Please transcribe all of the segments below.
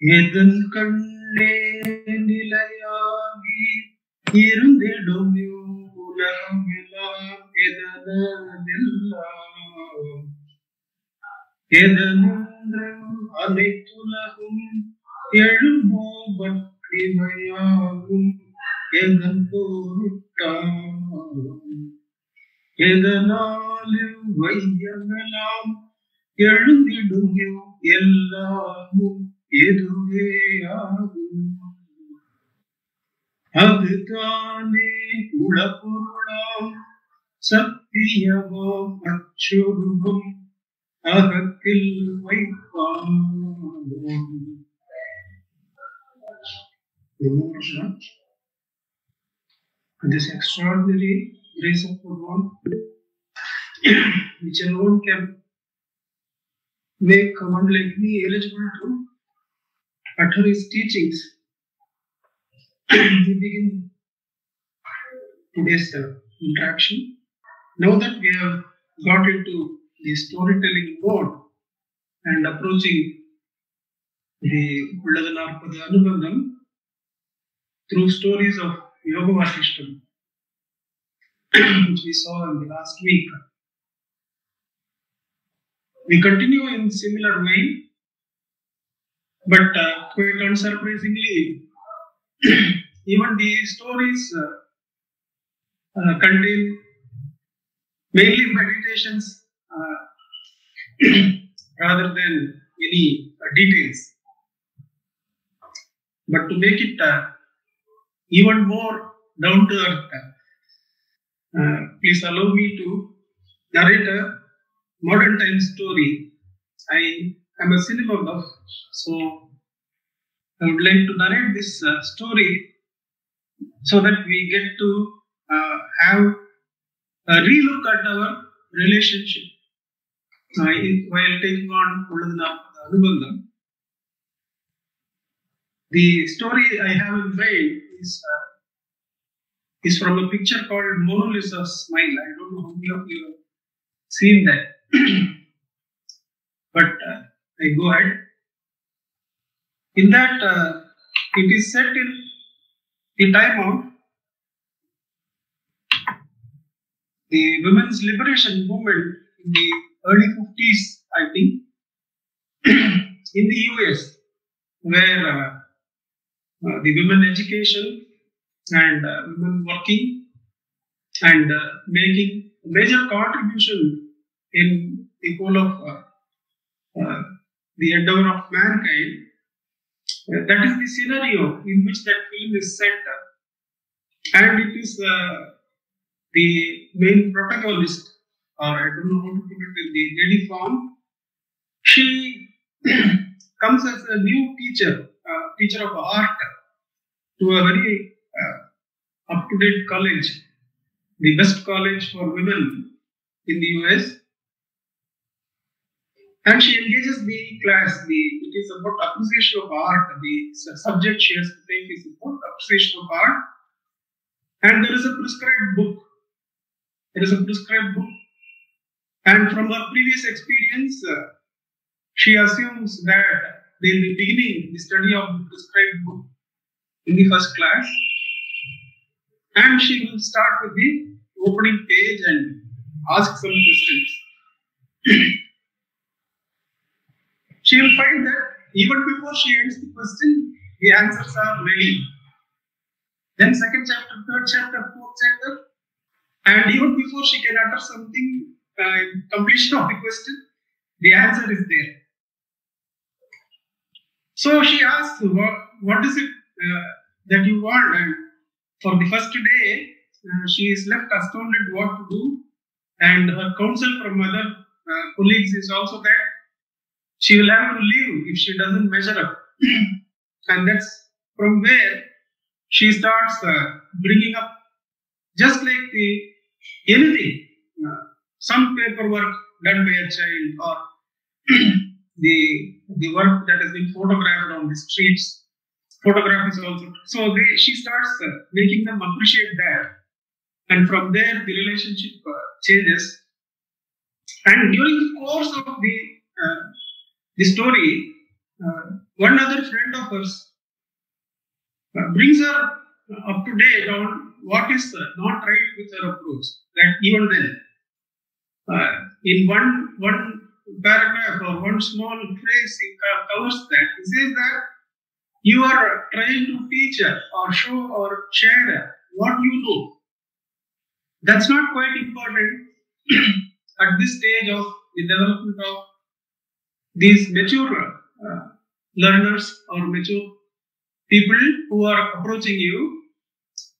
எதன் கண்ணே நிலையாகி இருந்திடும் உலகம் எல்லாம் எதனெல்லாம் எதனென்றும் அனைத்துலகும் எழுமோ பற்றிமையாகும் எதன் பொருட்டாம் எதனாலும் வையமெல்லாம் எழுந்திடும் எல்லாமும் எதுவே ஆகும் அதுதானே உளப்பொருளாம் சத்தியமாம் அச்சொருகும் அகத்தில் வைப்பாம். This extraordinary grace of God, which alone can make one like me eligible to utter his teachings. We begin today's interaction. Now that we have got into the storytelling mode and approaching the Ulladhanarpada Anubandham through stories of Yoga Vasishtam, which we saw in the last week. We continue in similar vein, but quite unsurprisingly, even the stories contain mainly meditations rather than any details. But to make it even more down to earth, please allow me to narrate a modern time story. I am a cinema buff, so I would like to narrate this story so that we get to have a relook at our relationship while taking on Ulladhanarpada Anubandham. The story I have in mind is from a picture called Mona Lisa's Smile. I don't know how many of you have seen that, but I go ahead. In that, it is set in the time of the women's liberation movement in the early 50s, I think, in the US, where the women education and women working and making a major contribution in the whole of the endeavor of mankind. That is the scenario in which that film is set, and it is the main protagonist, or I don't know how to put it in the lady form. She comes as a new teacher of art to a very up-to-date college, the best college for women in the US. And she engages the class. It is about appreciation of art. The subject she has to take is about appreciation of art. And there is a prescribed book. And from her previous experience, she assumes that they will be beginning the study of the prescribed book in the first class. And she will start with the opening page and ask some questions. She will find that even before she ends the question, the answers are ready. Then second chapter, third chapter, fourth chapter, and even before she can utter something, completion of the question, the answer is there. So she asks, what is it that you want? And for the first day, she is left astounded what to do, and her counsel from other colleagues is also that she will have to leave if she doesn't measure up. And that's from where she starts bringing up, just like anything, some paperwork done by a child, or the work that has been photographed on the streets. Photograph is also. So she starts making them appreciate that. And from there, the relationship changes. And during the course of the story, one other friend of hers brings her up to date on what is not right with her approach. That even then, in one paragraph or one small phrase, he covers that. He says that you are trying to teach or show or share what you know. That's not quite important at this stage of the development of these mature learners or mature people who are approaching you.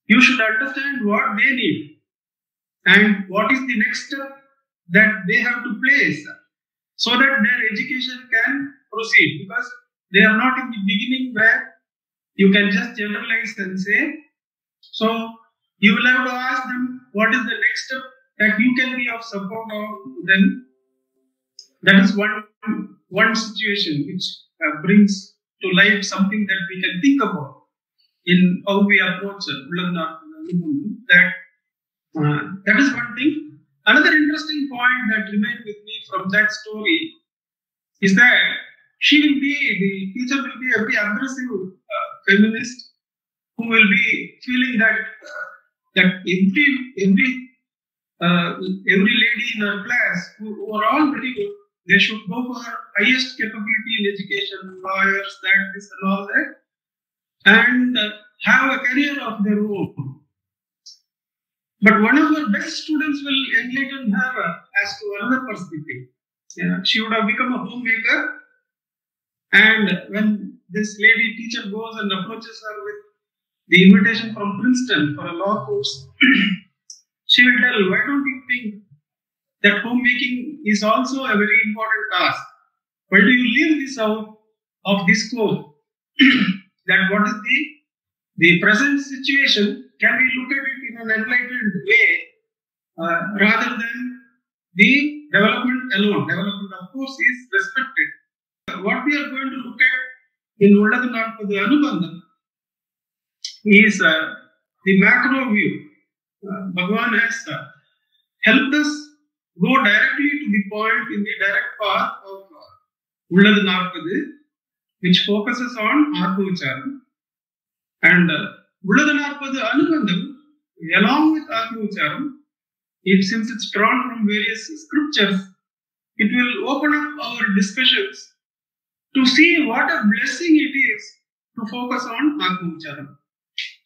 You should understand what they need and what is the next step that they have to place so that their education can proceed, because they are not in the beginning where you can just generalize and say. So you will have to ask them what is the next step that you can be of support to them. That is one situation which brings to light something that we can think about in how we approach that is one thing. Another interesting point that remained with me from that story is that the teacher will be a very aggressive feminist who will be feeling that every lady in her class who are all very good, they should go for highest capability in education, lawyers, this and all that, and have a career of their own. But one of her best students will enlighten her as to another perspective. She would have become a homemaker, and when this lady teacher goes and approaches her with the invitation from Princeton for a law course, she will tell, why don't you think that homemaking is also a very important task? Why do you leave this out of this scope? That what is the present situation? Can we look at it in an enlightened way rather than the development alone? Development, of course, is respected. What we are going to look at in Ulladu Narpadu Anubandham is the macro view. Bhagavan has helped us go directly to the point in the direct path of Ulladu Narpadu, which focuses on Atma-Vicharam. And Ulladu Narpadu Anubandham, along with Atma-Vicharam, since it's drawn from various scriptures, it will open up our discussions to see what a blessing it is to focus on Atma-Vicharam.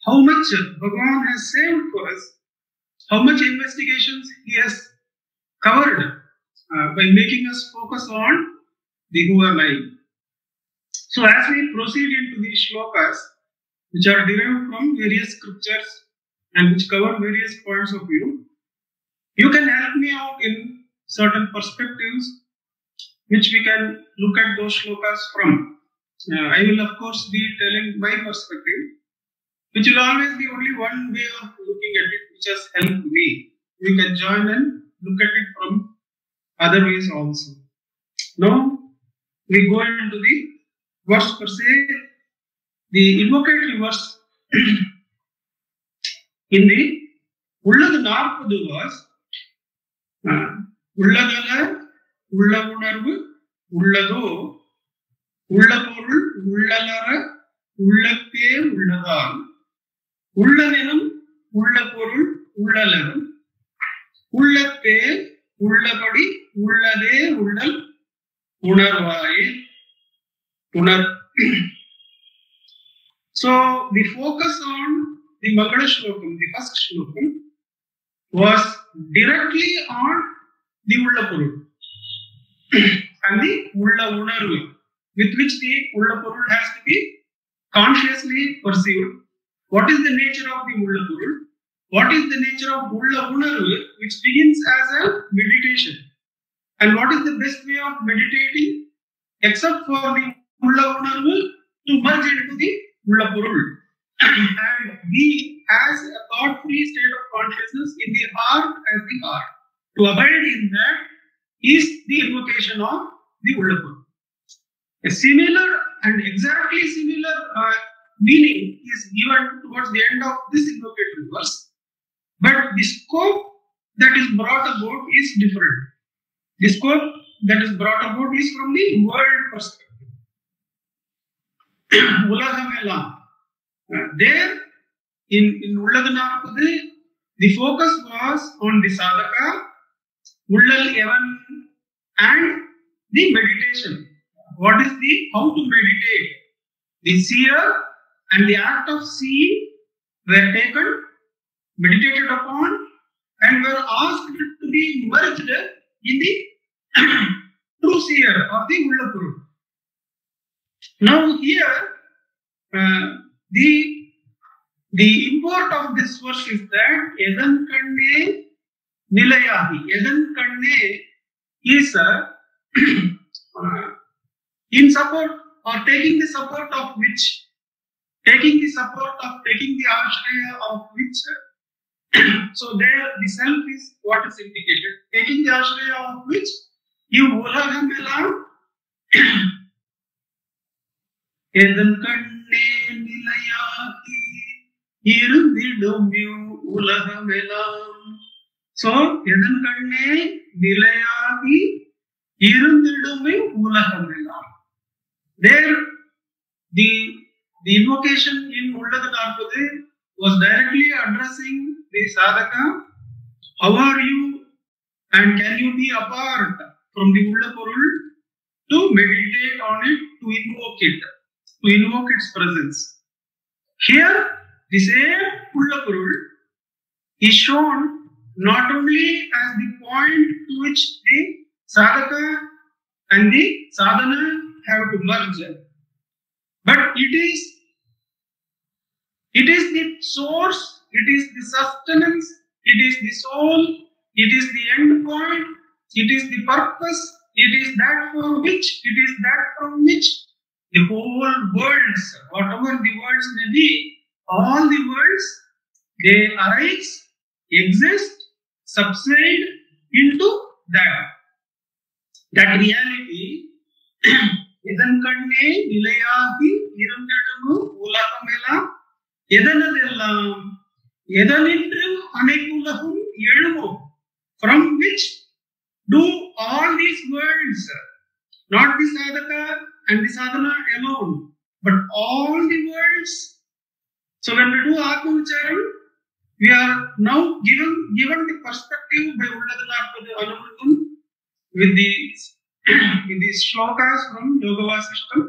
How much Bhagavan has saved for us, how much investigations he has covered by making us focus on the who am I. So as we proceed into these shlokas, which are derived from various scriptures and which cover various points of view, you can help me out in certain perspectives which we can look at those shlokas from. I will of course be telling my perspective, which will always be only one way of looking at it, which has helped me. We can join and look at it from other ways also. Now we go into the verse per se. The invocatory verse in the Ulladu Narpadu was Ulladala, Ullavunarvu, Ullado, Ullaporul, Ullalara, Ullappe, Ulladal, Ullavenum, Ullaporul, Ullalaram, Ullappe, Ullapadi, Ullade, Ullal, Unarvaye, Unar. So the focus on the Mangala Shlokam, the first Shlokam, was directly on the Ullapurul and the Ulla Unarvu, with which the Ullapurul has to be consciously perceived. What is the nature of the Ullapurul? What is the nature of Ulla Unarvu, which begins as a meditation? And what is the best way of meditating except for the Ulla Unarvu to merge into the Ullapurul and be as a thought-free state of consciousness in the heart as the heart. To abide in that is the invocation of the Ullapurul. A similar and exactly similar meaning is given towards the end of this invocatory verse, but the scope that is brought about is different. The scope that is brought about is from the world perspective. Ulagamelam. There in Ullaganapadu, the focus was on the sadhaka, Ullal Evan, and the meditation. What is how to meditate? The seer and the act of seeing were taken, meditated upon, and were asked to be merged in the true seer or the Ullapuru. Now here, the import of this verse is that Edan Kanne Nilayahi. Edan Kanne is in support or taking the support of taking the ashraya of which. So there the self is what is indicated. Taking the ashraya of which you ulagamelam Edan Kanne Nilayahi Irundidum ulagamelam. So Edan Kanne Nilayahi Irundidum ulagamelam. There, the invocation in Ullaganapadu was directly addressing the sadhaka. How are you, and can you be apart from the Ullapurul to meditate on it, to invoke its presence? Here, the same Ullapurul is shown not only as the point to which the sadhaka and the sadhana have to merge, but it is the source, it is the sustenance, it is the soul, it is the end point, it is the purpose, it is that from which the whole worlds, whatever the worlds may be, all the worlds, they arise, exist, subside into that reality. Edan Kanne Nilayahi Irundidumu Ulagamelam Edanadellam Edanindru Anekulahum Elumu, from which do all these words, not the sadhaka and the sadhana alone, but all the words. So when we do Atma Vicharam, we are now given the perspective by Ullaganapadu Anuruddham with the shlokas from Yoga Vasishtam,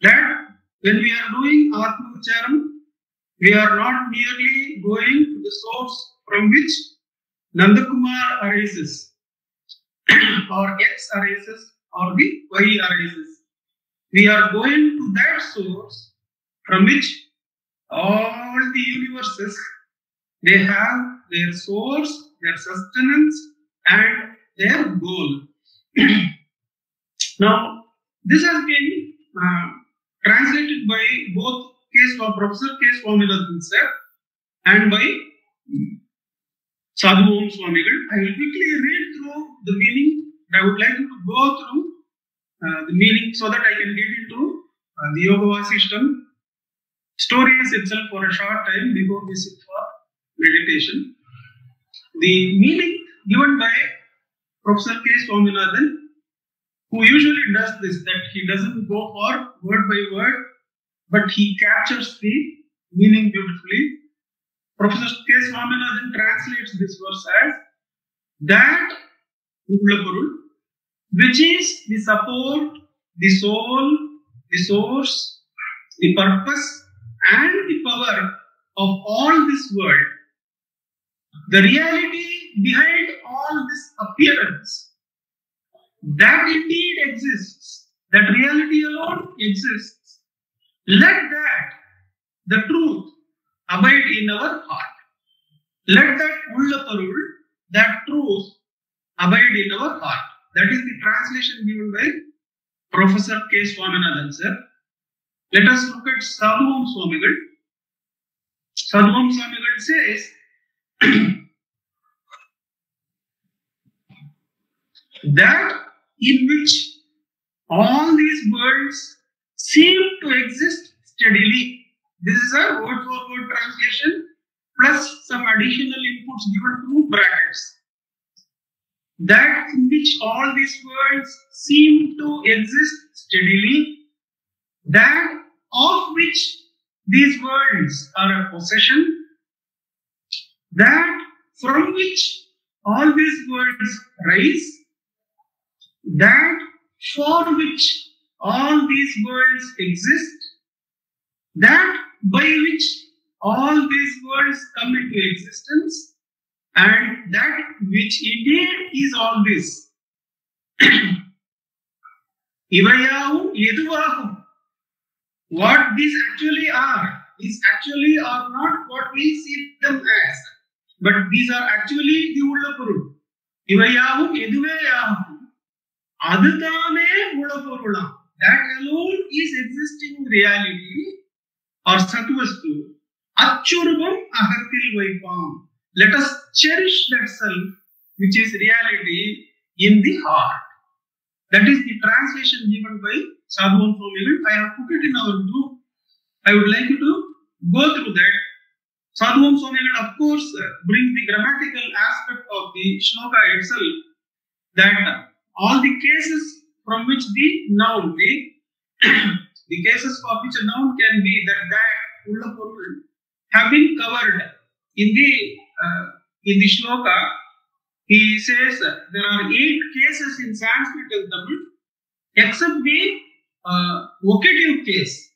that when we are doing Atma Vicharam, we are not merely going to the source from which Nandakumar arises, or X arises, or the Y arises. We are going to that source from which all the universes, they have their source, their sustenance, and their goal. Now, this has been translated by both Professor K. Swaminathan sir and by Sadhu Om Swamigal. I will quickly read through the meaning. I would like you to go through the meaning so that I can get into the Yoga Vasishtam stories itself for a short time before we sit for meditation. The meaning given by Professor K. Swaminathan, who usually does this, that he doesn't go for word by word, but he captures the meaning beautifully. Professor K. Swaminathan translates this verse as that Ullapurul, which is the support, the soul, the source, the purpose, and the power of all this world. The reality behind all this appearance, that indeed exists, that reality alone exists. Let that, the truth, abide in our heart. Let that Ullapurul, that truth, abide in our heart. That is the translation given by Professor K. Swaminathan sir. Let us look at Sadhu Om Swamigal. Sadhu Om Swamigal says, that in which all these worlds seem to exist steadily. This is a word for word translation plus some additional inputs given to brackets. That in which all these worlds seem to exist steadily, that of which these worlds are a possession, that from which all these worlds rise, that for which all these worlds exist, that by which all these worlds come into existence, and that which indeed is all this. Ivayavum eduvagum. What these actually are not what we see them as, but these are actually the Ullapurul. Ivayavum eduvayavum. Adutane Ullapurulam. That alone is existing reality or Satvastu. Achurubam ahatil vaipam. Let us cherish that self which is reality in the heart. That is the translation given by Sadhuvam Swamigal. I have put it in our group. I would like you to go through that. Sadhuvam Swamigal, of course, brings the grammatical aspect of the shloka itself, that all the cases from which the noun, the cases for which a noun can be that Ullapurul have been covered in the shloka. He says there are 8 cases in Sanskrit and Tamil, except the vocative case.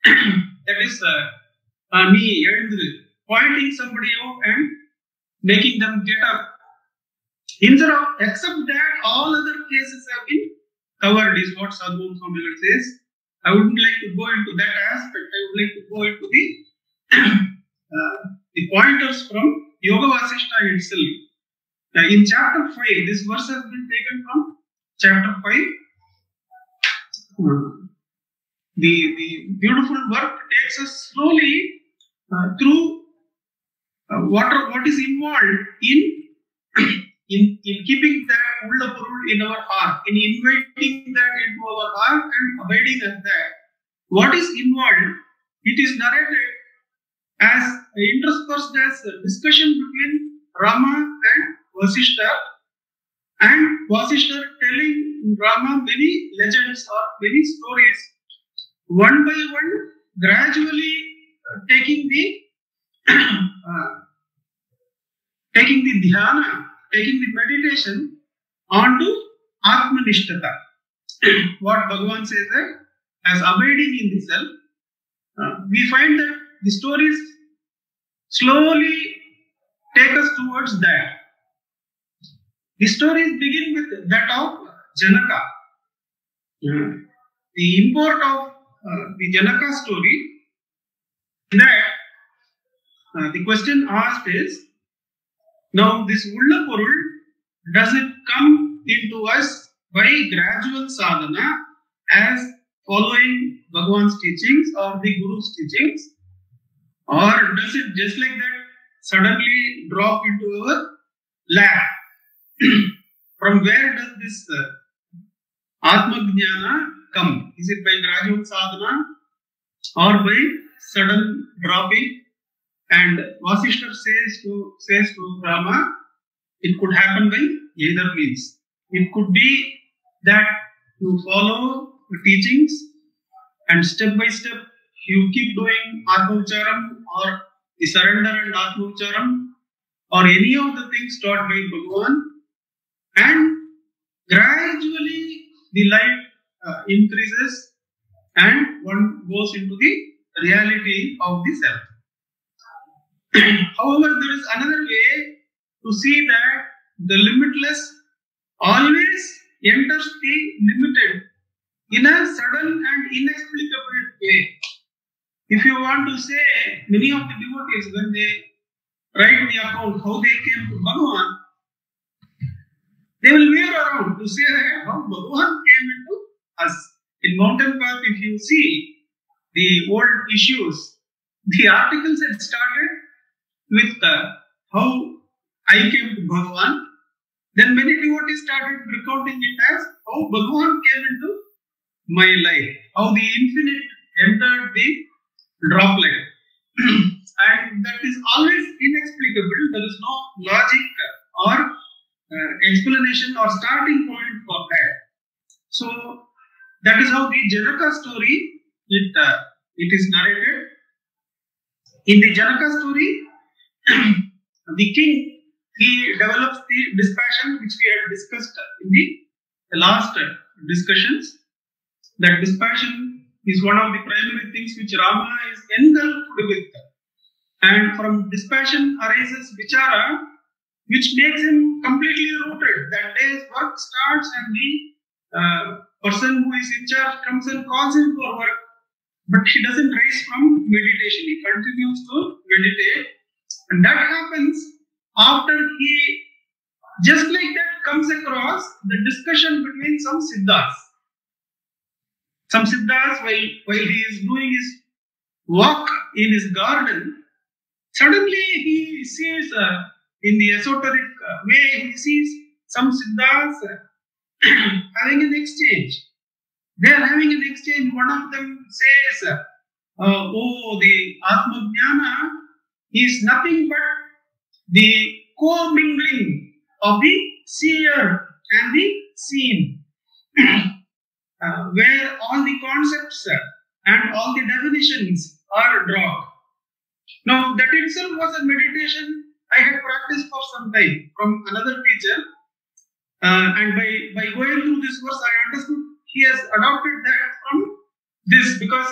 That is pointing somebody out and making them get up. Instead of, except that, all other cases have been covered, is what Sadhuvam Swamigal says. I wouldn't like to go into that aspect. I would like to go into the pointers from Yoga Vasishta itself. In chapter 5, this verse has been taken from chapter 5. The beautiful work takes us slowly through what is involved in keeping that Ullapurul in our heart, in inviting that into our heart and abiding at that. What is involved? It is narrated as interspersed as a discussion between Rama and Vasishta, and Vasishta telling Rama many legends or many stories, one by one, gradually taking the dhyana, taking the meditation onto Atmanishtata. What Bhagavan says that as abiding in the self, we find that the stories slowly take us towards that. The stories begin with that of Janaka. The import of the Janaka story, that the question asked is, now this Ullapurul, does it come into us by gradual sadhana as following Bhagavan's teachings or the Guru's teachings, or does it just like that suddenly drop into our lap? From where does this Atma Jnana come? Is it by gradual sadhana or by sudden dropping? And Vasishta says to Rama, it could happen by either means. It could be that you follow the teachings and step by step you keep doing Atma Ucharam or the surrender and Atma Ucharam or any of the things taught by Bhagavan, and gradually the light increases and one goes into the reality of the self. However, there is another way to see that the limitless always enters the limited in a sudden and inexplicable way. If you want to say, many of the devotees, when they write the account how they came to Bhagavan, they will veer around to say that how Bhagavan came into us. In Mountain Path, if you see the old issues, the articles had started with how I came to Bhagavan. Then many devotees started recounting it as how Bhagavan came into my life, how the infinite entered the droplet. And that is always inexplicable. There is no logic or explanation or starting point for that. So that is how the Janaka story, it it is narrated. In the Janaka story, the king, he develops the dispassion which we had discussed in the last discussions. That dispassion is one of the primary things which Rama is engulfed with. And from dispassion arises vichara, which makes him completely rooted. That day's work starts and the person who is in charge comes and calls him for work. But he doesn't rise from meditation. He continues to meditate. And that happens after he, just like that, comes across the discussion between some siddhas. Some siddhas, while he is doing his walk in his garden, suddenly he sees, in the esoteric way, he sees some siddhas having an exchange. They are having an exchange. One of them says, oh, the Atma Jnana is nothing but the co-mingling of the seer and the seen, where all the concepts and all the definitions are dropped. Now, that itself was a meditation I had practiced for some time from another teacher. And by going through this verse, I understood he has adopted that from this, because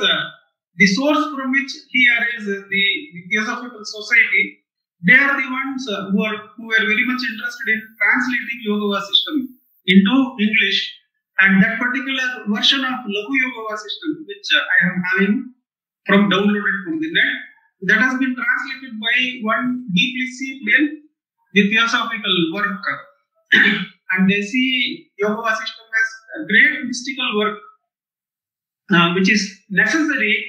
the source from which he arises, the Theosophical Society, they are the ones who were very much interested in translating Yoga Vasishtam into English. And that particular version of Laghu Yoga Vasishtam, which I am having downloaded from the net, that has been translated by one deeply seated in the Theosophical work. And they see Yoga Vasishtam as a great mystical work, which is necessary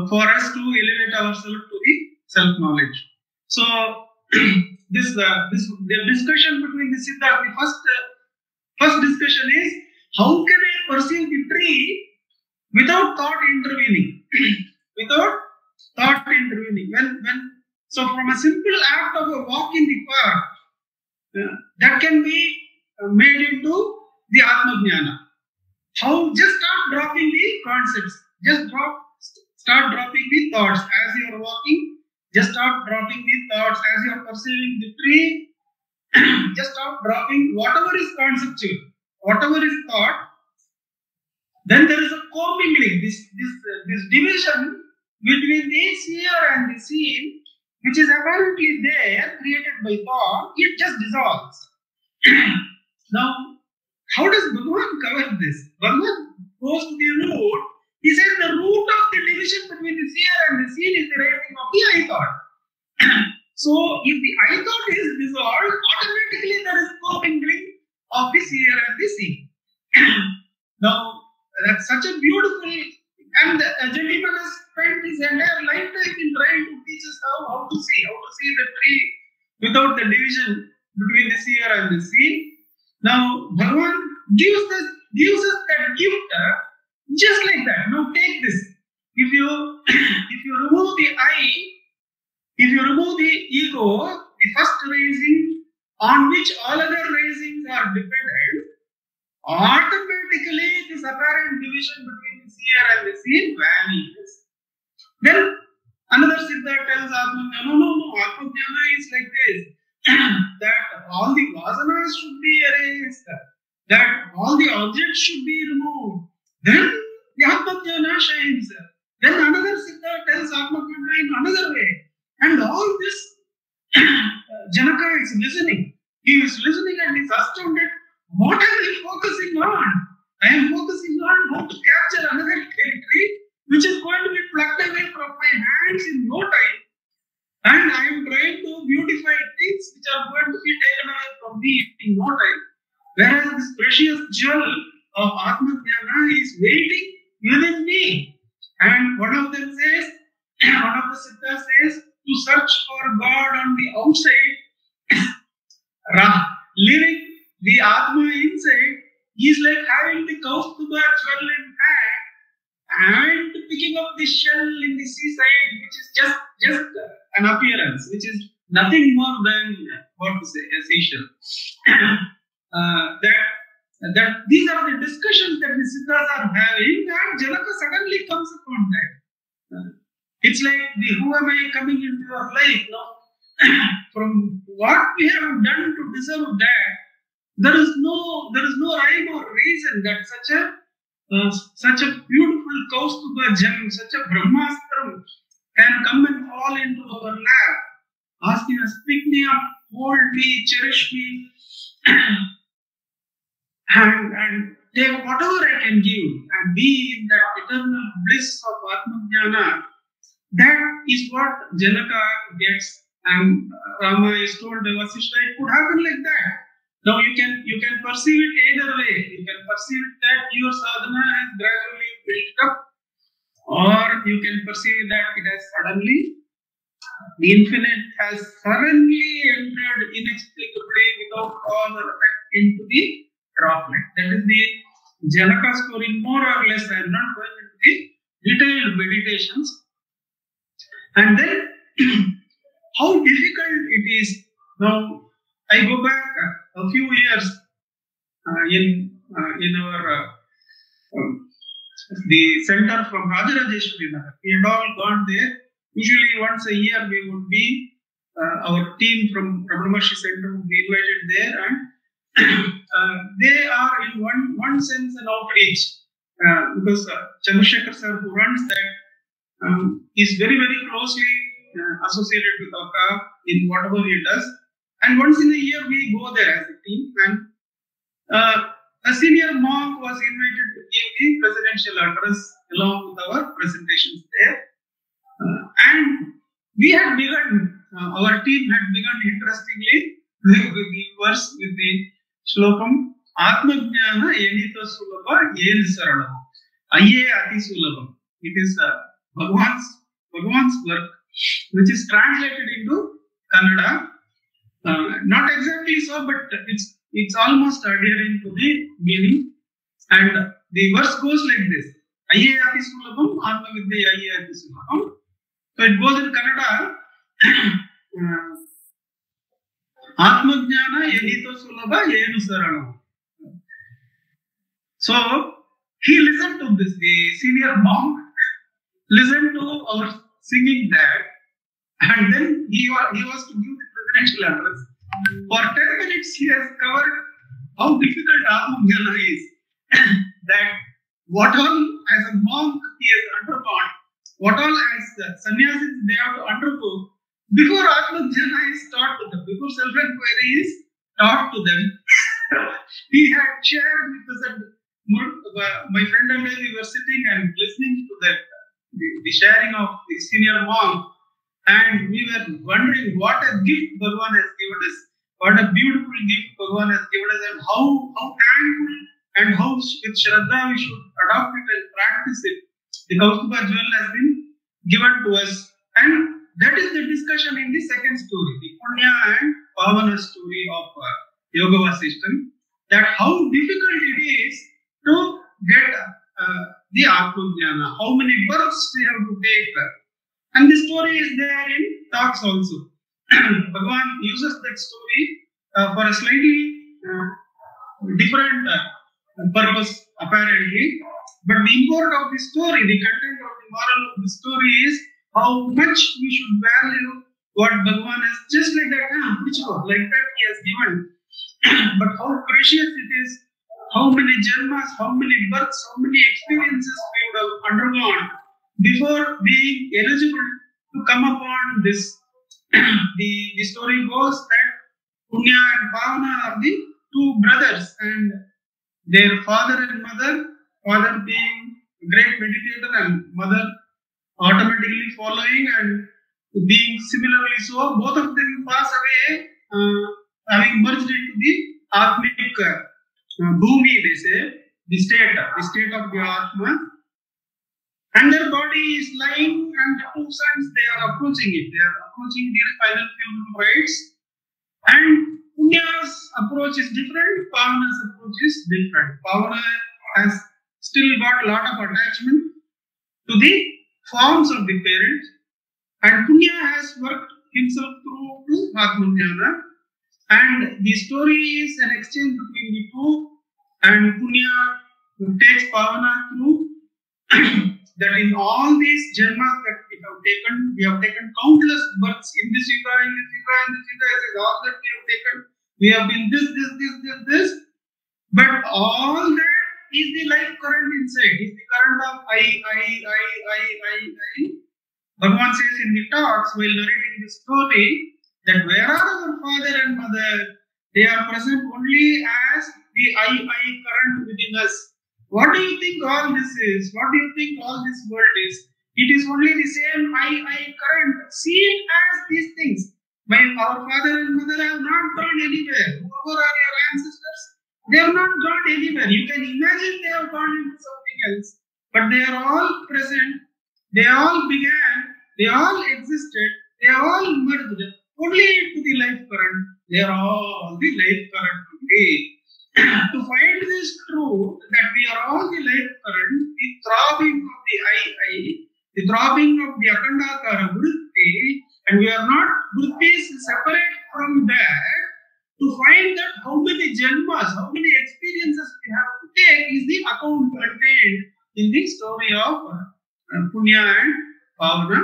for us to elevate ourselves to the self-knowledge. So, the discussion between the Siddha, the first discussion is, how can I perceive the tree without thought intervening? Without thought intervening. So from a simple act of a walk in the park, that can be made into the Atma Jnana. How? Just start dropping the concepts. Start dropping the thoughts as you are walking. Just start dropping the thoughts as you are perceiving the tree. Just start dropping whatever is conceptual, whatever is thought. Then there is a commingling, this division between the seer and the seen, which is apparently there, created by thought. It just dissolves. Now, how does Bhagavan cover this? Bhagavan goes to the root. He says the root of the division between the seer and the seen is the rising of the I thought. So, if the I thought is dissolved, automatically there is commingling of the seer and the seen. Now, that's such a beautiful, and a gentleman has spent his entire lifetime in trying to teach us how to see the tree without the division between the seer and the seen. Now, Bhagavan gives us that gift just like that. Now, take this. If you remove the I, if you remove the ego, the first raising on which all other raisings are dependent, automatically this apparent division between the seer and the seen vanishes. Then another Siddha tells Atma Jnana, no, Atma Jnana is like this, that all the vasanas should be erased, that all the objects should be removed. Then the Atma Jnana shines. Then another Siddha tells Atma Jnana in another way. And all this, Janaka is listening. He is listening and is astounded. What am I focusing on? I am focusing on how to capture another territory which is going to be plucked away from my hands in no time. And I am trying to beautify things which are going to be taken away from me in no time. Whereas this precious jewel of Atma Jnana is waiting within me. And one of them says, one of the Siddhas says, to search for God on the outside, leaving the Atma inside, is like having the Kaustubha jewel in hand and picking up the shell in the seaside, which is just an appearance, which is nothing more than, what to say, a seashell. That these are the discussions that the Siddhas are having, and Janaka suddenly comes upon that. It's like who am I coming into your life? No, from what we have done to deserve that, there is no rhyme or reason that such a beautiful Kaustuba gem, such a Brahmastram can come and fall into our lap, asking us, pick me up, hold me, cherish me, and take whatever I can give and be in that eternal bliss of Atmajnana. That is what Janaka gets, and Rama is told Vasishtha, it could happen like that. Now you can perceive it either way. You can perceive it that your sadhana has gradually built up, or you can perceive that it has suddenly, the infinite has suddenly entered inexplicably without cause or effect into the droplet. That is the Janaka story, more or less. I am not going into the detailed meditations. And then how difficult it is. Now I go back a few years in our the center from Rajarajeshwari Nagar. We had all gone there. Usually once a year we would be, our team from Ramana Maharshi Center would be invited there, and they are in one sense an outreach, because Chandrasekhar sir, who runs that, is very, very closely associated with Akka in whatever he does. And once in a year we go there as a team, and a senior monk was invited to give the presidential address along with our presentations there. And we had begun, our team had begun interestingly with the verse, with the shlokam, Atmajnana Yenito Sulabha Yen Saranam. Aye Ati Sulabham. It is Bhagwan's work, which is translated into Kannada. Not exactly so, but it's almost adhering to the meaning. And the verse goes like this: Aye Ati Sulabham, Atma Vidya Aye Ati Sulabham. So it goes in Kannada. Atmajnana Yenito Sulabha Yenu Saranam. So he listened to this, the senior monk listened to our singing that, and then he was to give the presidential address. For 10 minutes he has covered how difficult Atmajnana is, that what all as a monk he has undergone, what all as sannyasis they have to undergo before Atmajnana is taught to them, before self-inquiry is taught to them. He had shared with us, and my friend and I, we were sitting and listening to that, the sharing of the senior monk, and we were wondering what a gift Bhagavan has given us, what a beautiful gift Bhagavan has given us, and how thankful and how with Shraddha we should adopt it and practice it. The Kaustuba jewel has been given to us, and that is the discussion in the second story, the Punya and Pavana story of Yoga Vasishtha, that how difficult it is to get the Atmajnana, how many births we have to take. And the story is there in talks also. Bhagavan uses that story for a slightly different purpose apparently. But the import of the story, the content of the moral of the story is how much we should value what Bhagavan has, just like that, like that he has given. But how precious it is, how many janmas, how many births, how many experiences we would have undergone before being eligible to come upon this. The story goes that Punya and Pavana are the two brothers, and their father and mother, father being a great meditator and mother automatically following and being similarly so, both of them pass away, having merged into the Atmic Bhumi, they say, the state of the Atma. And their body is lying, and the two sons, they are approaching it. They are approaching the final funeral rites. And Punya's approach is different, Pavana's approach is different. Pavana has still got a lot of attachment to the forms of the parents, and Punya has worked himself through to Atmajnana. And the story is an exchange between the two, and Punya takes Pavana through that in all these janmas that we have taken countless births in this yuga, in this yuga, in this yuga, this is all that we have taken. We have been this. But all that is the life current inside, is the current of I. Bhagavan says in the talks while narrating the story that where are our father and mother? They are present only as the I current within us. What do you think all this is? What do you think all this world is? It is only the same I current. See it as these things. Our father and mother have not gone anywhere. Whoever are your ancestors, they have not gone anywhere. You can imagine they have gone into something else. But they are all present. They all began. They all existed. They all merged only into the life current. They are all the life current only. To find this truth that we are all the life current, the throbbing of the I, the throbbing of the Akhandakara Vritti, and we are not Vrittis separate from that, to find that how many janmas, how many experiences we have to take is the account contained in the story of Punya and Pavana.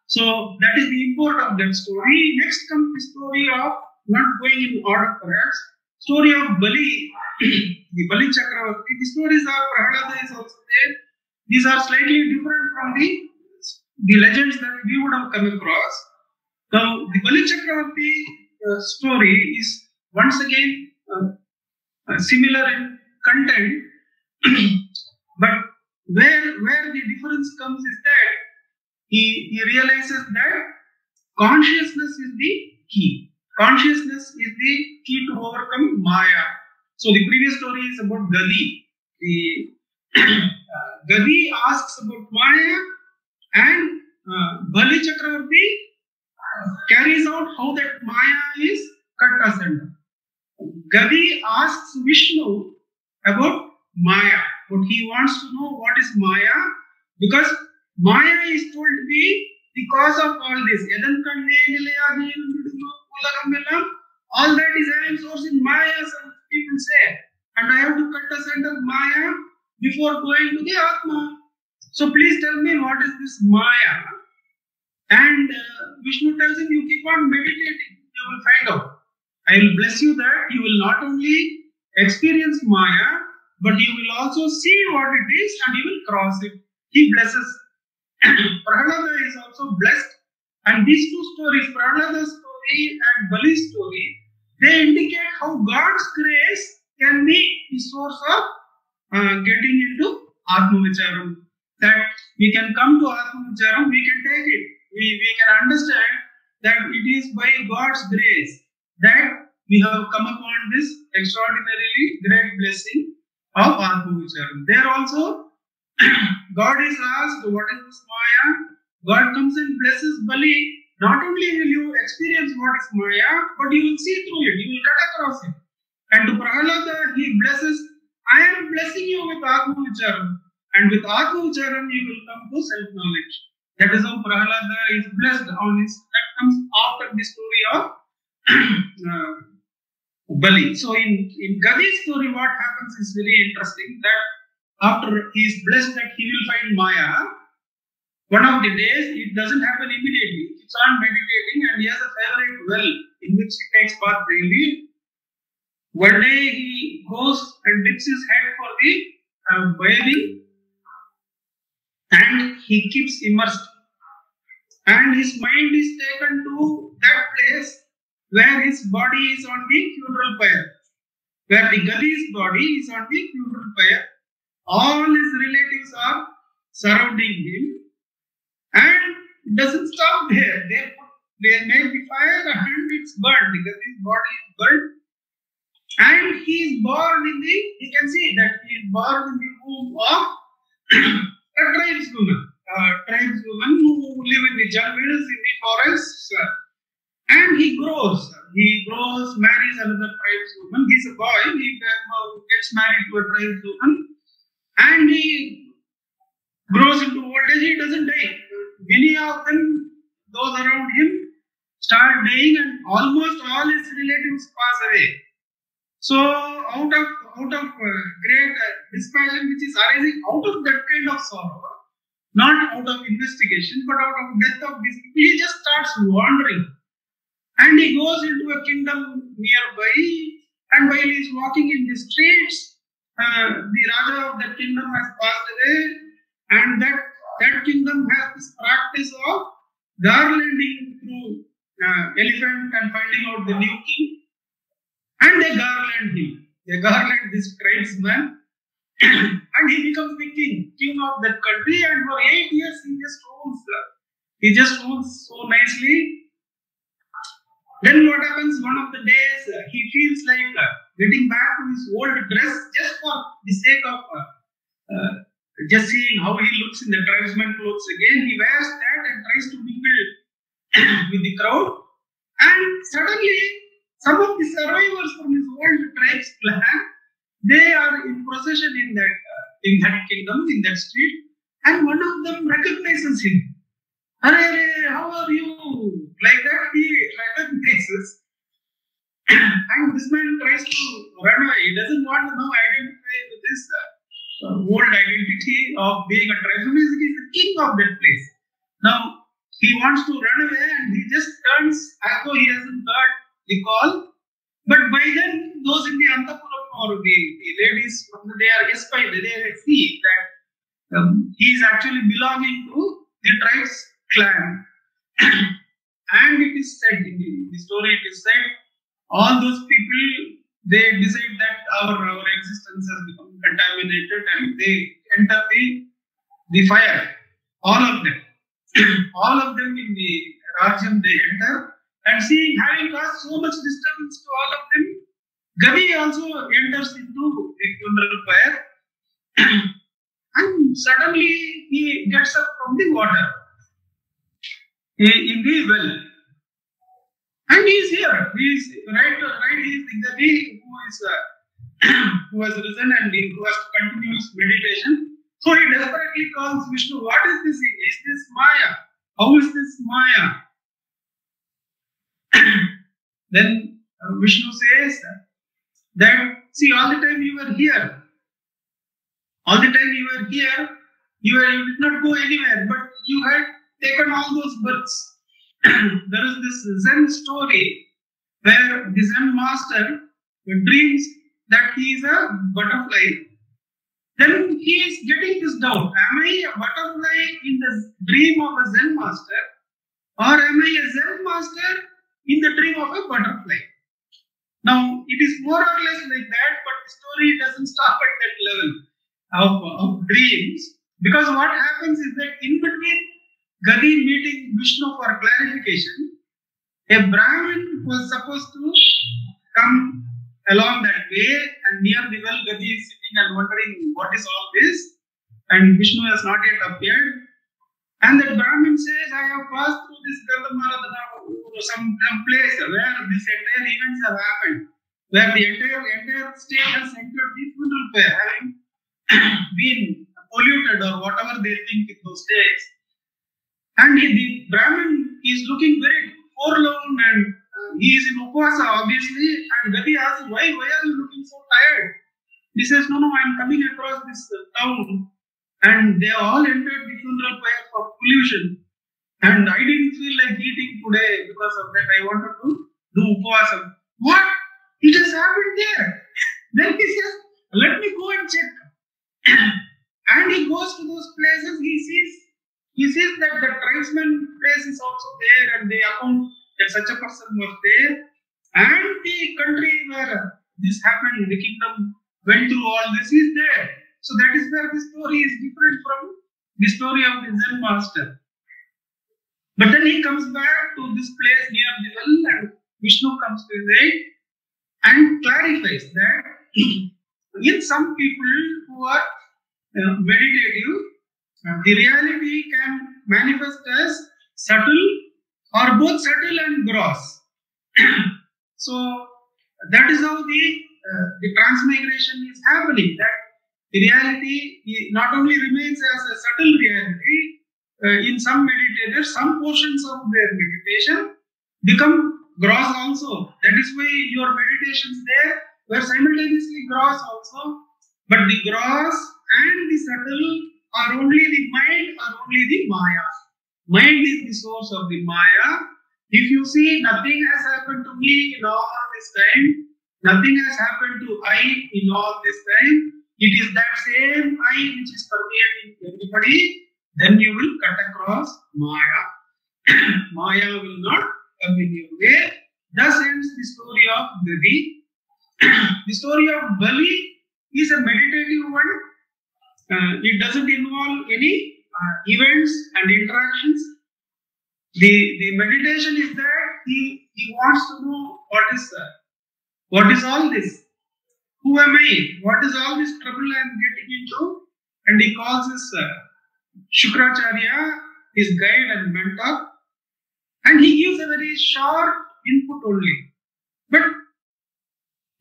So that is the import of that story. Next comes the story of, not going in order perhaps, story of Bali, the Bali Chakravarti. The stories of Prahlada is also there. These are slightly different from the legends that we would have come across. Now, the Bali Chakravarti story is once again similar in content, but where the difference comes is that he realizes that consciousness is the key. Consciousness is the key to overcome Maya. So the previous story is about Gadi. Gadi asks about Maya, and Bali Chakravarti carries out how that Maya is cut asunder. Gadi asks Vishnu about Maya, but he wants to know what is Maya, because Maya is told to be the cause of all this. All that is having source in Maya, some people say. And I have to cut asunder Maya before going to the Atma. So please tell me, what is this Maya? And Vishnu tells him, you keep on meditating, you will find out. I will bless you that you will not only experience Maya, but you will also see what it is and you will cross it. He blesses. Prahlada is also blessed. And these two stories, Prahlada's story and Bali's story, they indicate how God's grace can be the source of getting into Atma Vicharam. That we can come to Atma Vicharam, we can take it. We can understand that it is by God's grace that we have come upon this extraordinarily great blessing of Atma Vicharam. There also, God is asked, what is this Maya? God comes and blesses Bali. Not only will you experience what is Maya, but you will see through it, you will cut across it. And to Prahlada, he blesses, I am blessing you with Atma Vicharam. And with Atma Vicharam, you will come to self-knowledge. That is how Prahlada is blessed on his, that comes after the story of Bali. So in Gadi's story, what happens is very interesting, that after he is blessed that he will find Maya, one of the days, it doesn't happen immediately. He keeps on meditating and he has a favorite well in which he takes bath daily. One day he goes and dips his head for the bathing, and he keeps immersed. And his mind is taken to that place where his body is on the funeral pyre, where the Gadi's body is on the funeral pyre. All his relatives are surrounding him, and it doesn't stop there. They make the fire and it's burned because his body is burnt. And he is born in the, you can see that he is born in the womb of a tribeswoman who live in the jungles, in the forests. And he grows, marries another tribeswoman. He's a boy, he gets married to a tribeswoman. And he grows into old age, he doesn't die. Many of them, those around him, start dying, and almost all his relatives pass away. So out of great dispassion which is arising out of that kind of sorrow, not out of investigation, but out of death of these people, he just starts wandering. And he goes into a kingdom nearby, and while he is walking in the streets, the Raja of that kingdom has passed away, and that kingdom has this practice of garlanding through elephant and finding out the new king, and they garland him. They garland this tradesman, and he becomes the king of that country, and for 8 years he just rules so nicely. Then what happens? One of the days he feels like getting back to his old dress just for the sake of just seeing how he looks in the tribesman clothes again. He wears that and tries to mingle with the crowd. And suddenly, some of the survivors from his old tribes clan, they are in procession in that kingdom, in that street, and one of them recognizes him. Arey, how are you? Like that, he recognizes. And this man tries to run away. He doesn't want to now identify with this old identity of being a tribesman. He's the king of that place. Now, he wants to run away and he just turns as though he hasn't heard the call. But by then, those in the Antapuram or the ladies, they are espied. They see that he is actually belonging to the tribe's clan. And it is said, in the story it is said, all those people, they decide that our existence has become contaminated and they enter the fire. All of them. All of them in the Rajyam, they enter, and having caused so much disturbance to all of them, Gavi also enters into the funeral fire, and suddenly he gets up from the water in the well, and he is here. He is right. He is the Gavi who has risen and who has continuous meditation. So he desperately calls Vishnu. What is this? Is this Maya? How is this Maya? Then Vishnu says that, see, all the time you were here. All the time you were here, you did not go anywhere, but you had taken all those births. There is this Zen story where the Zen master dreams that he is a butterfly. Then he is getting this doubt. Am I a butterfly in the dream of a Zen master, or am I a Zen master in the dream of a butterfly? Now, it is more or less like that, but the story doesn't stop at that level of dreams. Because what happens is that in between Gadi meeting Vishnu for clarification, a Brahmin was supposed to come along that way, and near the well, Gadi is sitting and wondering what is all this, and Vishnu has not yet appeared. And that Brahmin says, I have passed through this Gandhamaradana, some place where these entire events have happened, where the entire state has entered the funeral pyre, having been polluted or whatever they think in those days. And the Brahmin is looking very forlorn, and he is in Upavasa, obviously. And Gadi asks, why are you looking so tired? He says, no, I am coming across this town, and they all entered the funeral pyre for pollution. And I didn't feel like eating today because of that. I wanted to do Upavasa. What? It has happened there. Then he says, let me go and check. And he goes to those places. He sees that the tribesman place is also there, and they account that such a person was there. And the country where this happened, the kingdom went through all this, is there. So that is where the story is different from the story of the Zen master. But then he comes back to this place near the well, and Vishnu comes to his aid and clarifies that in some people who are meditative, the reality can manifest as subtle or both subtle and gross. So that is how the transmigration is happening. That the reality not only remains as a subtle reality, in some meditators, some portions of their meditation become gross also. That is why your meditations there were simultaneously gross also, but the gross and the subtle are only the mind, are only the Maya. Mind is the source of the Maya. If you see, nothing has happened to me in all this time, nothing has happened to I in all this time. It is that same I which is permeating everybody. Then you will cut across Maya. Maya will not come in your way. Thus ends the story of Bali. The story of Bali is a meditative one. It doesn't involve any events and interactions. The meditation is that he wants to know what is all this? Who am I? What is all this trouble I am getting into? And he calls his Shukracharya, his guide and mentor, and he gives a very short input only. But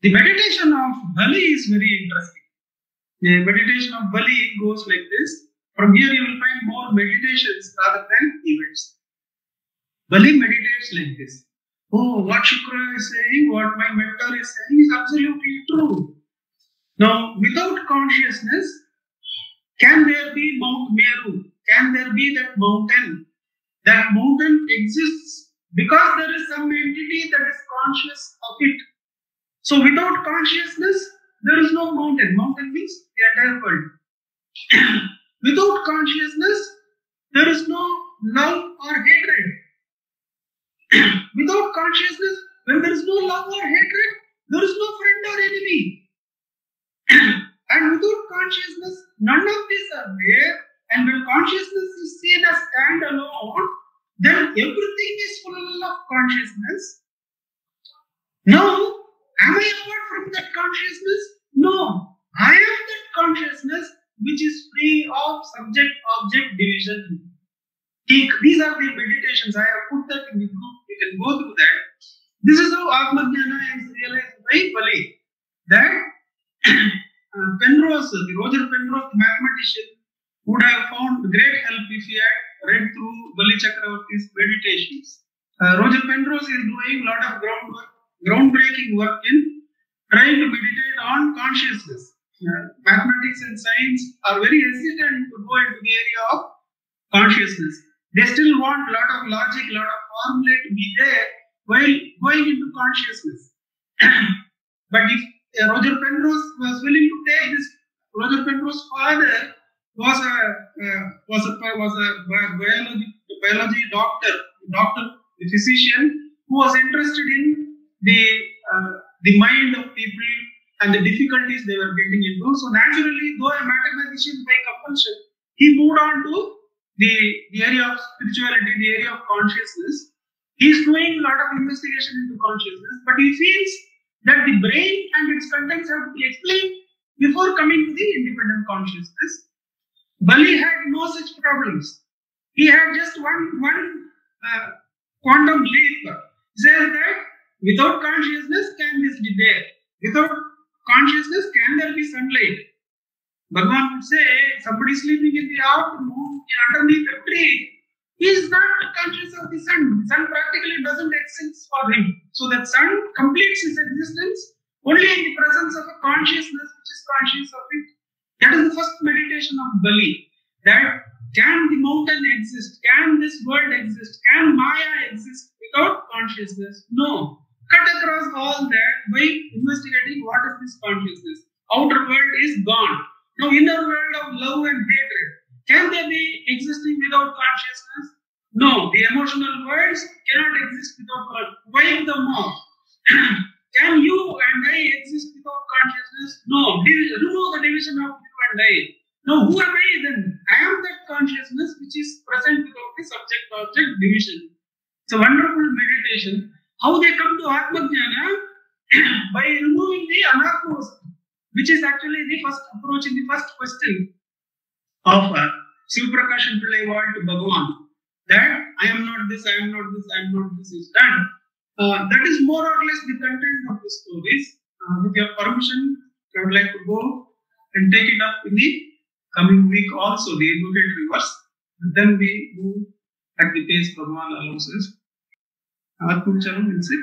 the meditation of Bali is very interesting. The meditation of Bali goes like this. From here you will find more meditations rather than events. Bali meditates like this. Oh, what Shukra is saying, what my mentor is saying is absolutely true. Now, without consciousness, can there be Mount Meru? Can there be that mountain? That mountain exists because there is some entity that is conscious of it. So, without consciousness, there is no mountain. Mountain means the entire world. Without consciousness, there is no love or hatred. Without consciousness, when there is no love or hatred, there is no friend or enemy. And without consciousness, none of these are there. And when consciousness is seen as standalone, then everything is full of consciousness. Now, am I apart from that consciousness? No. I am that consciousness which is free of subject-object division. These are the meditations. I have put that in the group. You can go through that. This is how Atmajnana is realized by Bali. That Penrose, the Roger Penrose, the mathematician, would have found great help if he had read through Bali Chakravarti's meditations. Roger Penrose is doing a lot of groundbreaking work in trying to meditate on consciousness. Mathematics and science are very hesitant to go into the area of consciousness. They still want a lot of logic, a lot of formulae to be there while going into consciousness. But if Roger Penrose was willing to take this, Roger Penrose's father was a biology doctor, a physician who was interested in the mind of people and the difficulties they were getting into. So naturally, though a mathematician by compulsion, he moved on to the area of spirituality, the area of consciousness. He is doing a lot of investigation into consciousness, but he feels that the brain and its contents have to be explained before coming to the independent consciousness. Bali had no such problems. He had just one quantum leap. He says that without consciousness, can this be there? Without consciousness, can there be sunlight? Bhagavan would say, somebody sleeping in the afternoon underneath a tree, he is not conscious of the sun. The sun practically doesn't exist for him. So that sun completes his existence only in the presence of a consciousness which is conscious of it. That is the first meditation of Bali. That can the mountain exist? Can this world exist? Can Maya exist without consciousness? No. Cut across all that by investigating what is this consciousness. Outer world is gone. Now inner world of love and hatred. Can they be existing without consciousness? No. The emotional worlds cannot exist without God. Wipe them off. Can you and I exist without consciousness? No. Remove the division of you and I. Now who am I then? I am that consciousness which is present without the subject-object division. It's a wonderful meditation. How they come to Atmajnana? By removing the anatma, which is actually the first approach in the first question of Shiv Prakash Pillai Wall to Bhagavan. That I am not this, I am not this, I am not this is done. That is more or less the content of the stories. With your permission, I would like to go and take it up in the coming week also, the Advocate Reverse. And then we move at the pace Bhagavan allows us. Atmajnana will say.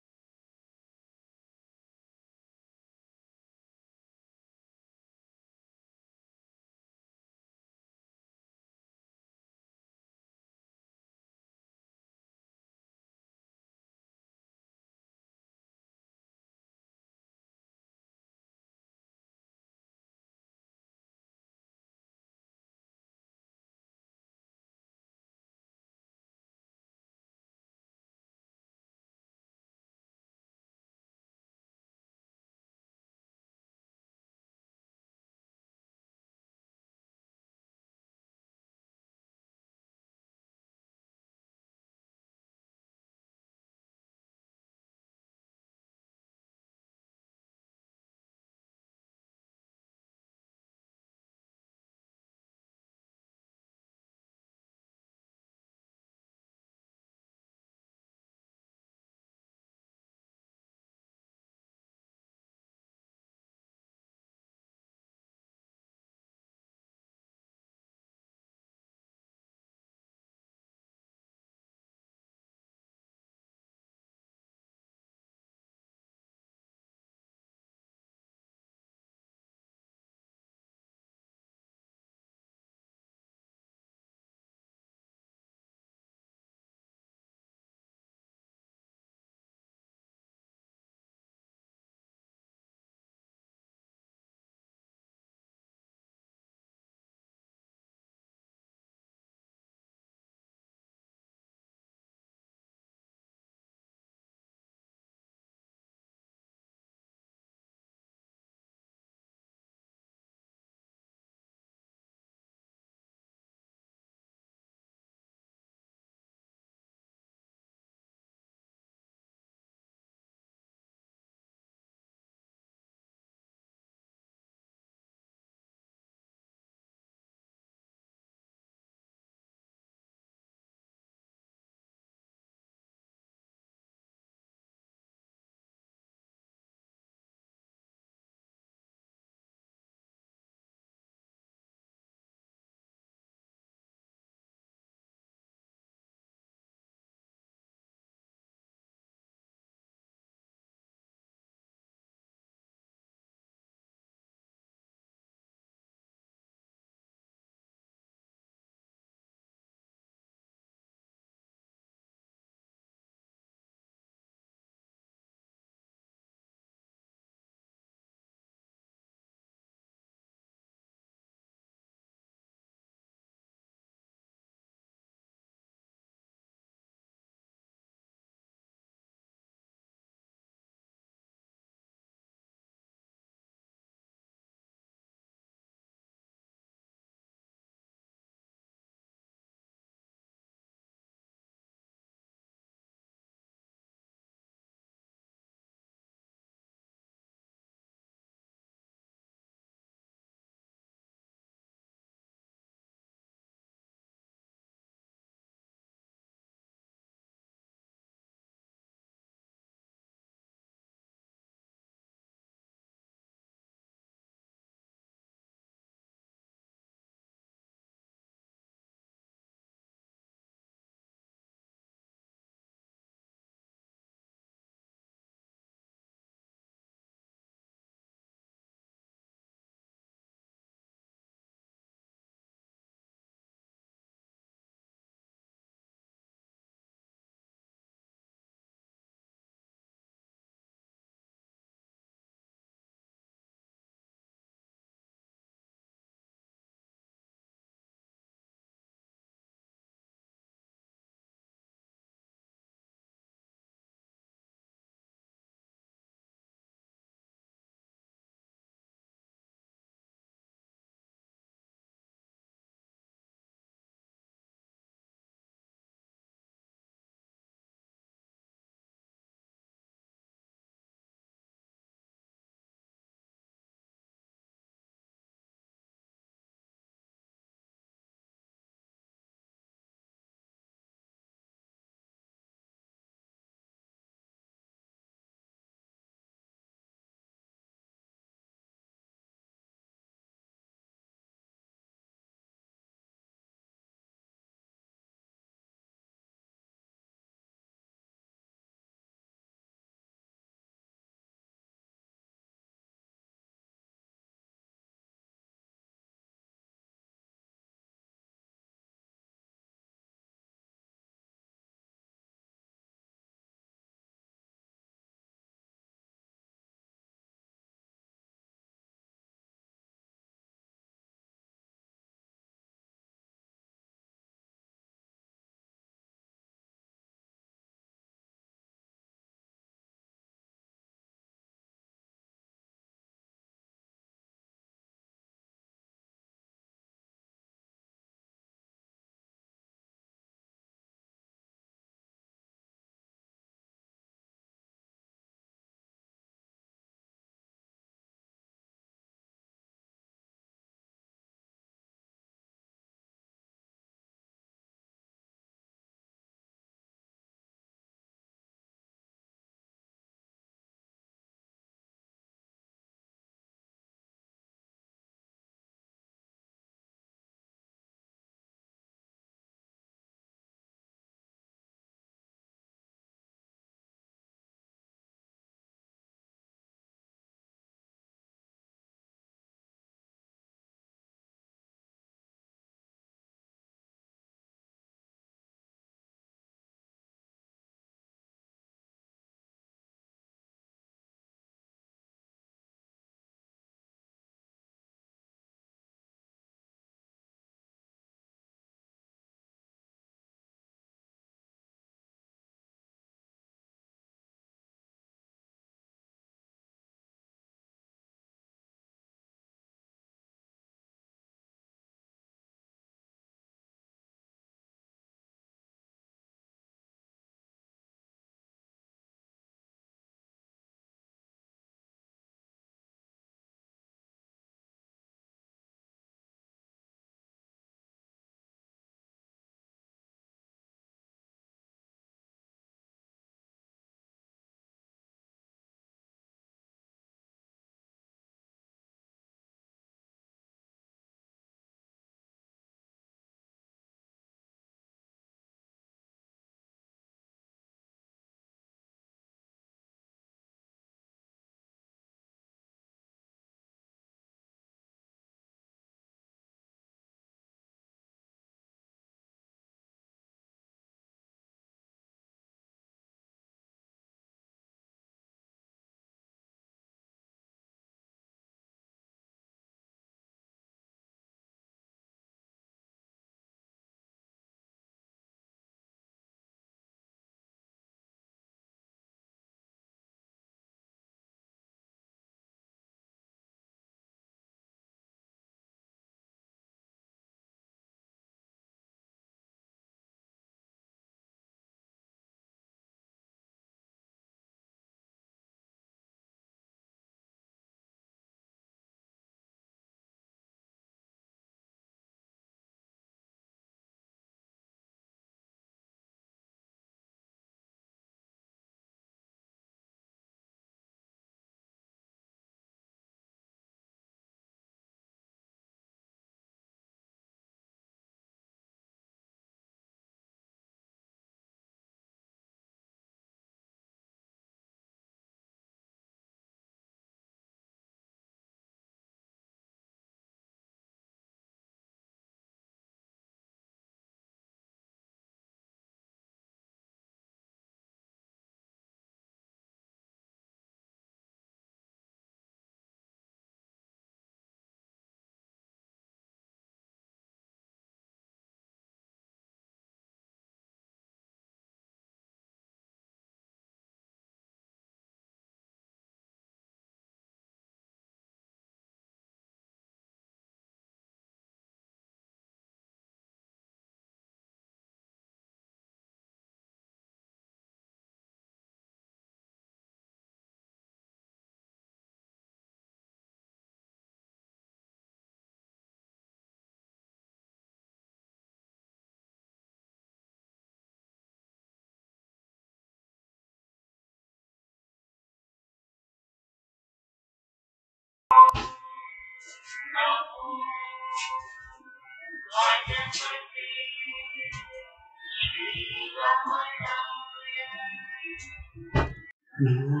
Namo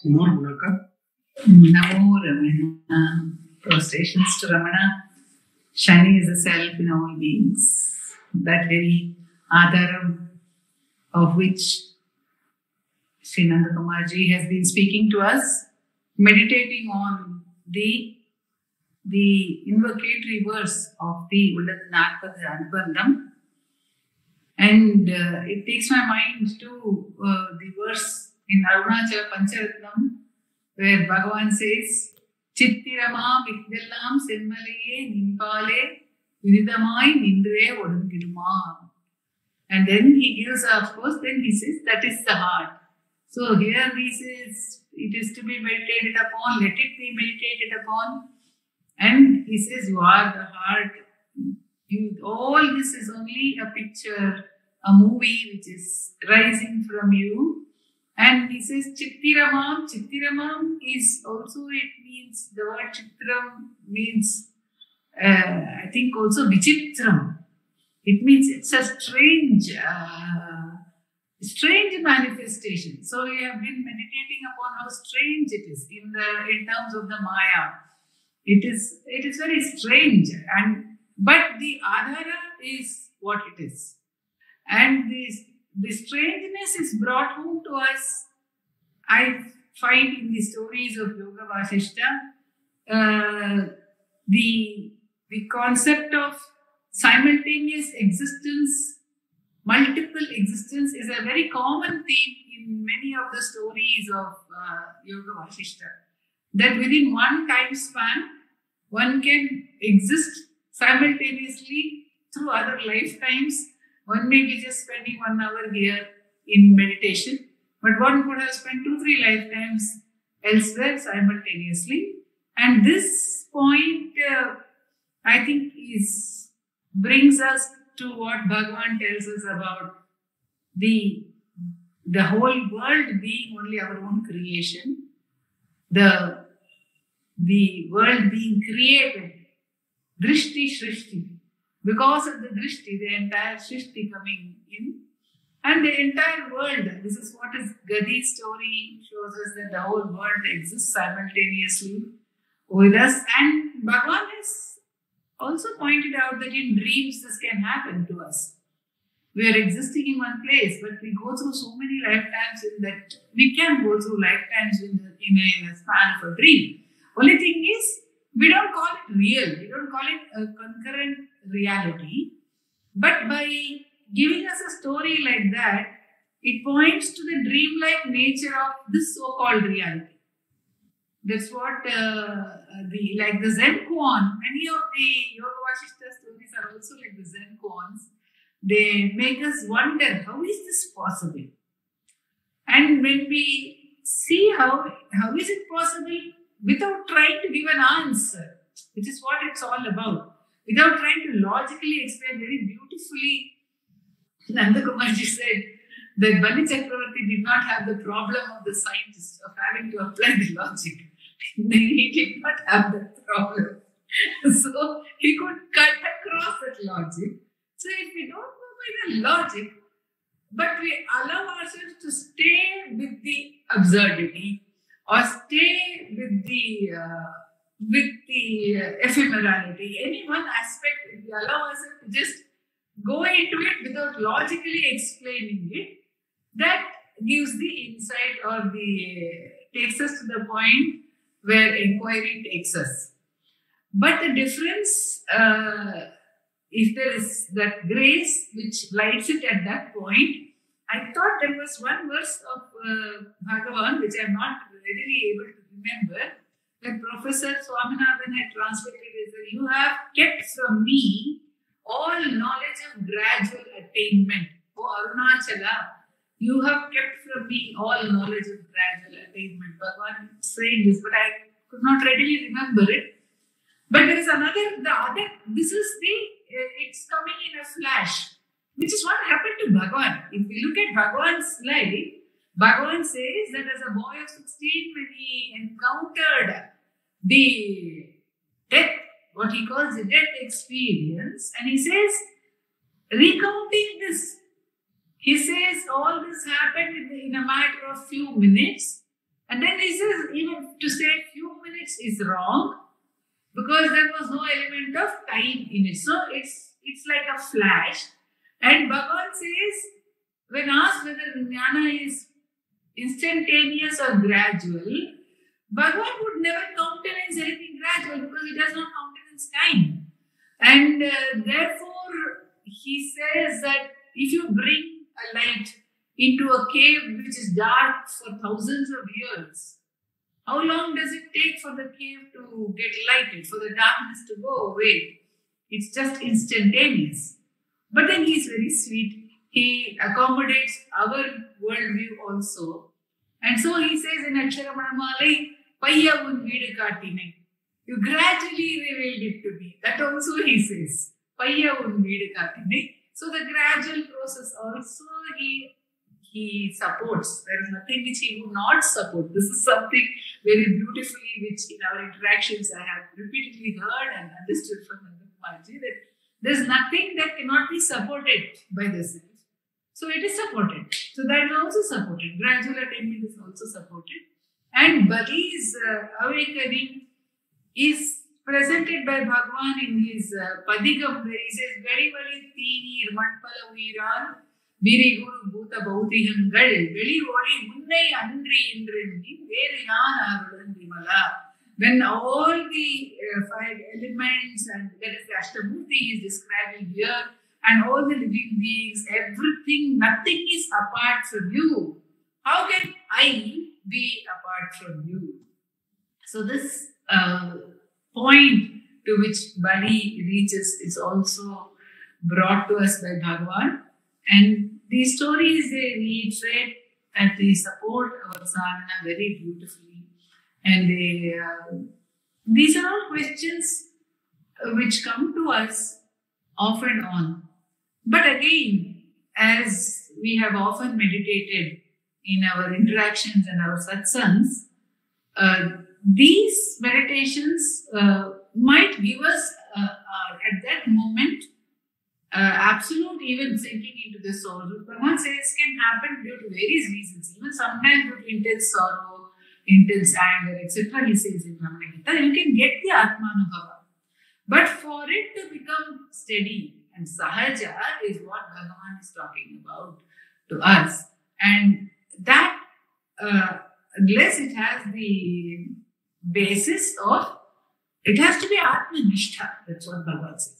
Ramana. Namo Ramana. Prostrations to Ramana. Shining is the self in all beings. That very Adharam of which Sri Nandakumarji has been speaking to us, meditating on the invocatory verse of the Ullathu Narpathu Anubandham. And it takes my mind to the verse in Arunachala Pancharatnam, where Bhagavan says, Chittirama Vikdellam Senmalaye Nimpale Vididamai Nindre Odungiduma. And then he gives, of course, then he says, that is the heart. So here he says, it is to be meditated upon, let it be meditated upon. And he says, you are the heart. All this is only a picture, a movie which is rising from you. And he says, Chittiramam. Chittiramam is also, it means, the word Chittiram means, I think also Vichitram. It means it's a strange manifestation. So we have been meditating upon how strange it is in terms of the Maya. It is very strange, but the Adhara is what it is. And the strangeness is brought home to us, I find, in the stories of Yoga Vasishta. The concept of simultaneous existence, multiple existence, is a very common theme in many of the stories of Yoga Vasishta. That within one time span, one can exist simultaneously through other lifetimes. One may be just spending 1 hour here in meditation, but one could have spent 2-3 lifetimes elsewhere simultaneously. And this point, I think, brings us to what Bhagavan tells us about the whole world being only our own creation, the world being created, drishti shrishti. Because of the drishti, the entire shrishti coming in, and the entire world. This is what is Gadi's story shows us, that the whole world exists simultaneously with us. And Bhagavan has also pointed out that in dreams this can happen to us. We are existing in one place, but we go through so many lifetimes in that we can go through lifetimes in a span of a dream. Only thing is, we don't call it real. We don't call it a concurrent reality. But by giving us a story like that, it points to the dreamlike nature of this so-called reality. That's what like the Zen koan. Many of the Yoga Vasishta stories are also like the Zen koans. They make us wonder, how is this possible? And when we see how is it possible, without trying to give an answer, which is what it's all about, without trying to logically explain, very beautifully, Nandakumarji said that Bali Chakravarti did not have the problem of the scientist of having to apply the logic. He did not have that problem. So he could cut across that logic. So if we don't go by the logic, but we allow ourselves to stay with the absurdity, or stay with the ephemerality, any one aspect, if we allow ourselves to just go into it without logically explaining it, that gives the insight, or takes us to the point where inquiry takes us. But the difference, if there is that grace which lights it at that point, I thought there was one verse of Bhagavan, which I am not readily able to remember, that Professor Swaminathan had translated as, you have kept from me all knowledge of gradual attainment. O Arunachala, you have kept from me all knowledge of gradual attainment. Bhagavan saying this, but I could not readily remember it. But there is this is it's coming in a flash, which is what happened to Bhagavan. If we look at Bhagavan's life, Bhagavan says that as a boy of 16, when he encountered the death, what he calls the death experience, and he says, recounting this, He says all this happened in a matter of few minutes. And then he says even to say few minutes is wrong because there was no element of time in it. So it's like a flash. And Bhagavan says, when asked whether jnana is instantaneous or gradual, Bhagavan would never countenance anything gradual because he does not countenance time. And therefore, he says that if you bring a light into a cave which is dark for thousands of years, how long does it take for the cave to get lighted, for the darkness to go away? It's just instantaneous. But then he's very sweet. He accommodates our worldview also. And so he says in Aksharamanamale, Payya un veedu kaatine. You gradually revealed it to me. That also he says. Payya un veedu kaatine. So the gradual process also he supports. There is nothing which he would not support. This is something very beautifully which in our interactions I have repeatedly heard and understood from Nandamaji, that there is nothing that cannot be supported by the self. So it is supported. So that is also supported. Gradual attainment is also supported. And Bali's awakening is presented by Bhagavan in his Padigam, where he says, Veli Veli Teenir Matpala Uiran Viri Guru Bhuta Bhautihangal Veli Voli Munnai Andri Indrendi Veriyan Arudan Vimala. When all the 5 elements and that is the Ashtamurti is describing here, and all the living beings, everything, nothing is apart from you. How can I be apart from you? So this point to which Bali reaches is also brought to us by Bhagavan. And these stories, they reiterate and they support our sadhana very beautifully. And these are all questions which come to us off and on. But again, as we have often meditated in our interactions and our satsangs, these meditations might give us at that moment absolute even sinking into the soul. Bhagavan says can happen due to various reasons, even sometimes due to intense sorrow, intense anger, etc. He says in Ramana Gita, you can get the Atmanubhava. But for it to become steady, and Sahaja is what Bhagavan is talking about to us. And that, unless it has the basis of, it has to be Atmanishtha. That's what Bhagavan says.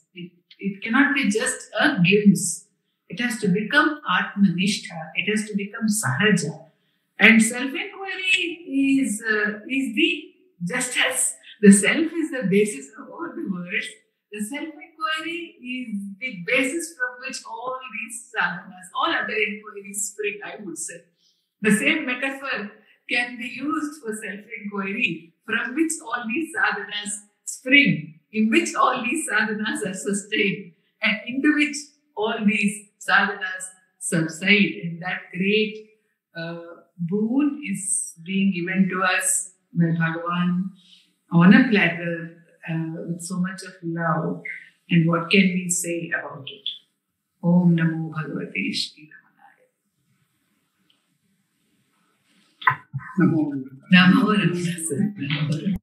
It cannot be just a glimpse. It has to become Atmanishtha. It has to become Sahaja. And self-inquiry is the, just as the self is the basis of all the words, the self-inquiry is the basis from which all these sadhanas, all other inquiries spring, I would say. The same metaphor can be used for self-inquiry, from which all these sadhanas spring, in which all these sadhanas are sustained, and into which all these sadhanas subside. And that great boon is being given to us by Bhagavan on a platter with so much of love. And what can we say about it? Om Namo Bhagavate Shri Ramanaya. Namo Namo Ramana.